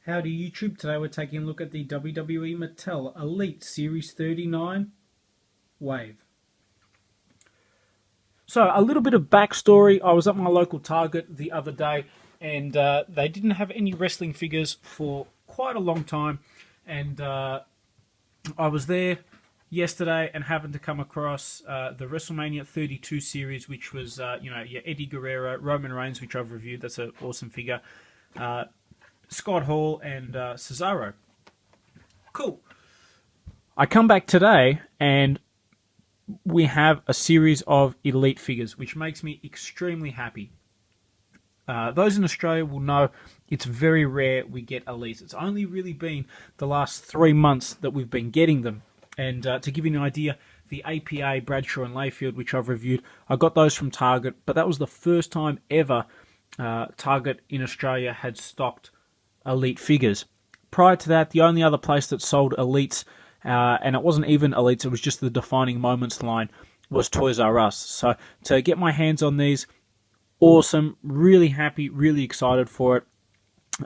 Howdy YouTube, today we're taking a look at the WWE Mattel Elite Series 39 Wave. So a little bit of backstory, I was at my local Target the other day and they didn't have any wrestling figures for quite a long time, and I was there yesterday and happened to come across the WrestleMania 32 series, which was your Eddie Guerrero, Roman Reigns, which I've reviewed. That's an awesome figure. Scott Hall and Cesaro. Cool. I come back today and we have a series of Elite figures, which makes me extremely happy. Those in Australia will know it's very rare we get Elites. It's only really been the last 3 months that we've been getting them. And to give you an idea, the APA, Bradshaw and Layfield, which I've reviewed, I got those from Target, but that was the first time ever Target in Australia had stocked Elite figures. Prior to that, the only other place that sold Elites, and it wasn't even Elites, it was just the Defining Moments line, was Toys R Us. So to get my hands on these, awesome, really happy, really excited for it.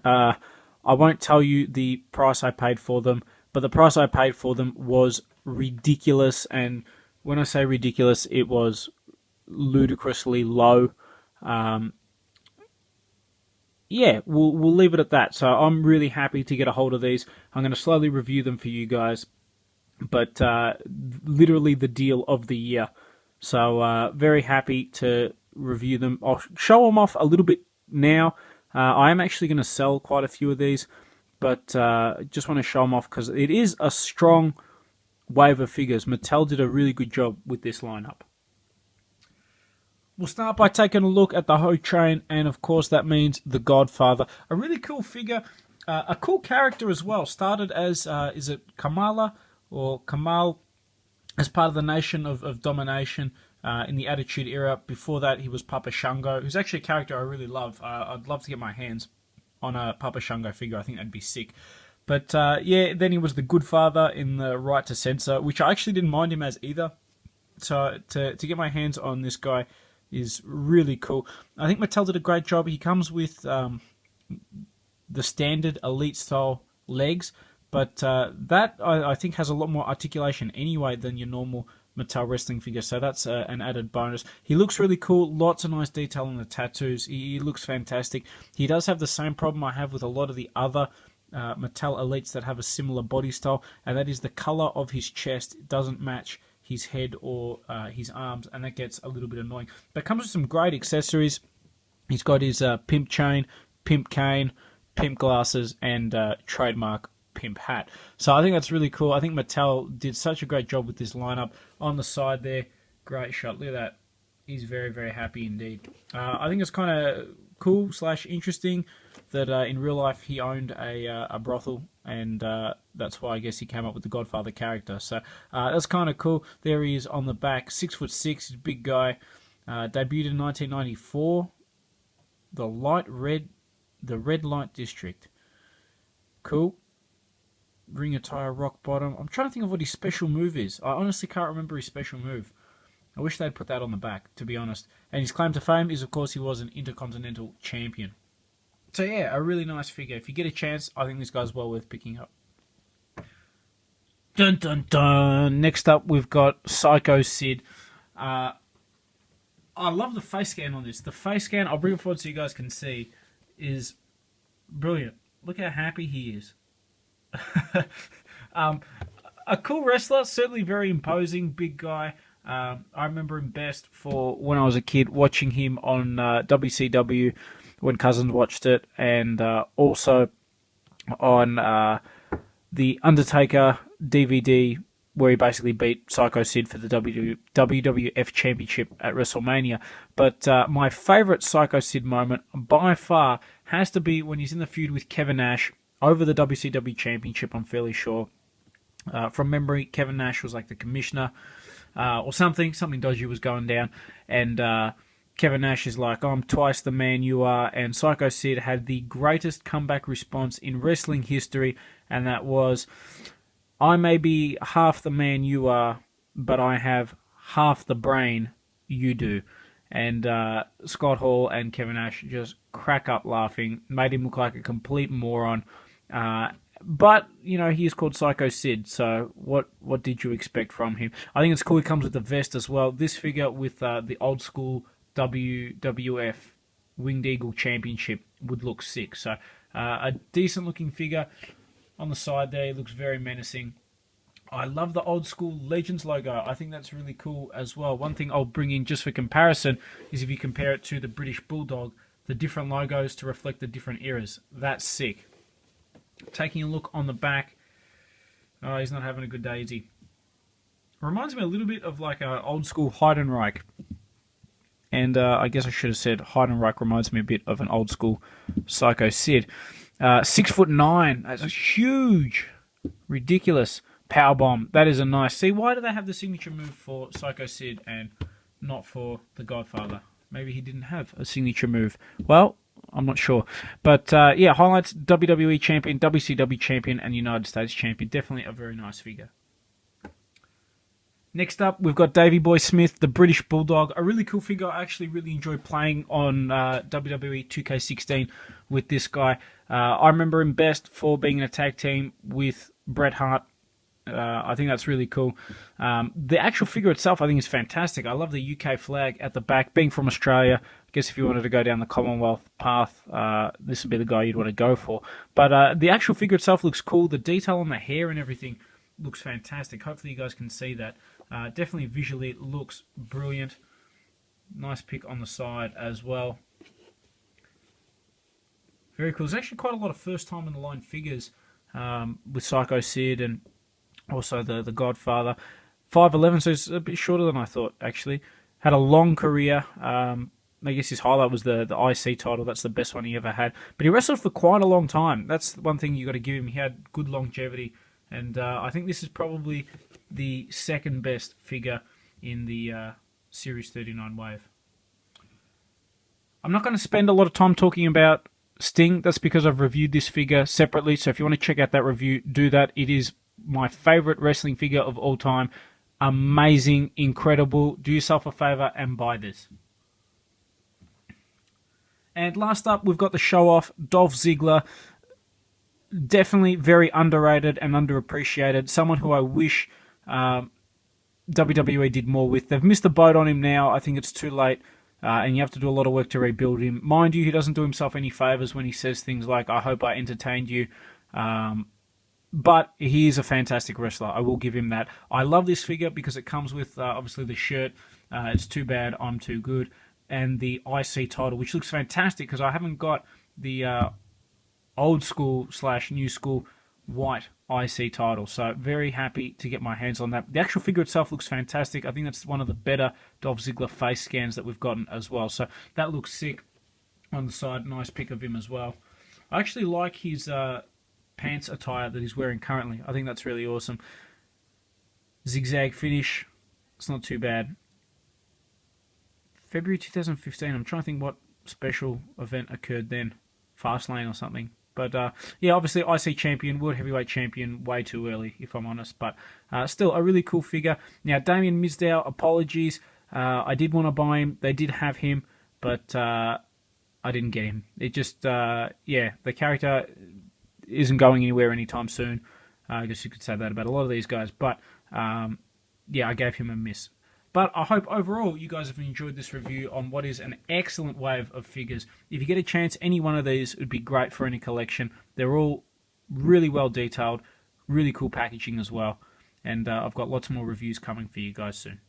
I won't tell you the price I paid for them, but the price I paid for them was ridiculous, and when I say ridiculous, it was ludicrously low. Yeah, we'll leave it at that. So I'm really happy to get a hold of these. I'm going to slowly review them for you guys, but literally the deal of the year. So very happy to review them. I'll show them off a little bit now. I am actually going to sell quite a few of these, but just want to show them off because it is a strong wave of figures. Mattel did a really good job with this lineup. We'll start by taking a look at the Ho Train, and of course that means the Godfather. A really cool figure, a cool character as well. Started as, is it Kamala or Kamal, as part of the Nation of Domination in the Attitude Era. Before that he was Papa Shango, who's actually a character I really love. I'd love to get my hands on a Papa Shango figure. I think that'd be sick. But yeah, then he was the Good Father in the Right to Censor, which I actually didn't mind him as either. So to get my hands on this guy is really cool. I think Mattel did a great job. He comes with the standard Elite style legs, but that I think has a lot more articulation anyway than your normal Mattel wrestling figure, so that's an added bonus. He looks really cool, lots of nice detail on the tattoos. He looks fantastic. He does have the same problem I have with a lot of the other Mattel Elites that have a similar body style, and that is the color of his chest. It doesn't match his head or his arms, and that gets a little bit annoying. But it comes with some great accessories. He's got his pimp chain, pimp cane, pimp glasses, and trademark pimp hat. So I think that's really cool. I think Mattel did such a great job with this lineup. On the side there, great shot. Look at that. He's very, very happy indeed. I think it's kind of cool / interesting that in real life he owned a brothel, and that's why I guess he came up with the Godfather character. So that's kind of cool. There he is on the back, 6'6", he's a big guy. Debuted in 1994. The Red Light District. Cool. Ring attire, rock bottom. I'm trying to think of what his special move is. I honestly can't remember his special move. I wish they'd put that on the back, to be honest. And his claim to fame is, of course, he was an Intercontinental Champion. So yeah, a really nice figure. If you get a chance, I think this guy's well worth picking up. Dun dun dun! Next up, we've got Sycho Sid. I love the face scan on this. The face scan, I'll bring it forward so you guys can see, is brilliant. Look how happy he is. A cool wrestler, certainly very imposing, big guy. I remember him best for when I was a kid, watching him on WCW when cousins watched it, and also on the Undertaker DVD, where he basically beat Sycho Sid for the WWF Championship at WrestleMania. But my favourite Sycho Sid moment by far has to be when he's in the feud with Kevin Nash over the WCW Championship, I'm fairly sure. From memory, Kevin Nash was like the commissioner or something dodgy was going down, and Kevin Nash is like, I'm twice the man you are, and Sycho Sid had the greatest comeback response in wrestling history, and that was, I may be half the man you are, but I have half the brain you do. And Scott Hall and Kevin Nash just crack up laughing, made him look like a complete moron. But, you know, he is called Sycho Sid, so what did you expect from him? I think it's cool he comes with the vest as well. This figure with the old school WWF Winged Eagle Championship would look sick. So a decent looking figure on the side there. He looks very menacing. I love the old school Legends logo. I think that's really cool as well. One thing I'll bring in just for comparison is if you compare it to the British Bulldog, the different logos to reflect the different eras. That's sick. Taking a look on the back. Oh, he's not having a good day, is he? Reminds me a little bit of like an old school Heidenreich. And I guess I should have said Heidenreich reminds me a bit of an old school Sycho Sid. 6'9". That's a huge, ridiculous powerbomb. That is a nice... See, why do they have the signature move for Sycho Sid and not for the Godfather? Maybe he didn't have a signature move. Well, I'm not sure. But yeah, highlights: WWE Champion, WCW Champion, and United States Champion. Definitely a very nice figure. Next up, we've got Davey Boy Smith, the British Bulldog. A really cool figure. I actually really enjoyed playing on WWE 2K16 with this guy. I remember him best for being in a tag team with Bret Hart. I think that's really cool. The actual figure itself, I think, is fantastic. I love the UK flag at the back. Being from Australia, I guess if you wanted to go down the Commonwealth path, this would be the guy you'd want to go for. But the actual figure itself looks cool. The detail on the hair and everything looks fantastic. Hopefully you guys can see that. Definitely visually it looks brilliant. Nice pick on the side as well. Very cool. There's actually quite a lot of first time in the line figures with Sycho Sid and also the Godfather. 5'11", so it's a bit shorter than I thought, actually. Had a long career. I guess his highlight was the IC title. That's the best one he ever had. But he wrestled for quite a long time. That's one thing you got to give him. He had good longevity. And I think this is probably the second best figure in the Series 39 wave. I'm not going to spend a lot of time talking about Sting. That's because I've reviewed this figure separately. So if you want to check out that review, do that. It is my favorite wrestling figure of all time. Amazing, incredible. Do yourself a favor and buy this. And last up, we've got the show-off, Dolph Ziggler. Definitely very underrated and underappreciated. Someone who I wish WWE did more with. They've missed the boat on him now. I think it's too late. And you have to do a lot of work to rebuild him. Mind you, he doesn't do himself any favors when he says things like, I hope I entertained you. But he is a fantastic wrestler. I will give him that. I love this figure because it comes with, obviously, the shirt. It's Too Bad, I'm Too Good. And the IC title, which looks fantastic because I haven't got the old school / new school white IC title. So very happy to get my hands on that. The actual figure itself looks fantastic. I think that's one of the better Dolph Ziggler face scans that we've gotten as well. So that looks sick on the side. Nice pick of him as well. I actually like his pants attire that he's wearing currently. I think that's really awesome. Zigzag finish. It's not too bad. February 2015. I'm trying to think what special event occurred then. Fastlane or something. But, yeah, obviously IC champion, World Heavyweight champion, way too early, if I'm honest. But still, a really cool figure. Now, Damien Mizdow, apologies. I did want to buy him. They did have him, but I didn't get him. It just, yeah, the character isn't going anywhere anytime soon. I guess you could say that about a lot of these guys. But, yeah, I gave him a miss. But I hope overall you guys have enjoyed this review on what is an excellent wave of figures. If you get a chance, any one of these would be great for any collection. They're all really well detailed, really cool packaging as well. And I've got lots more reviews coming for you guys soon.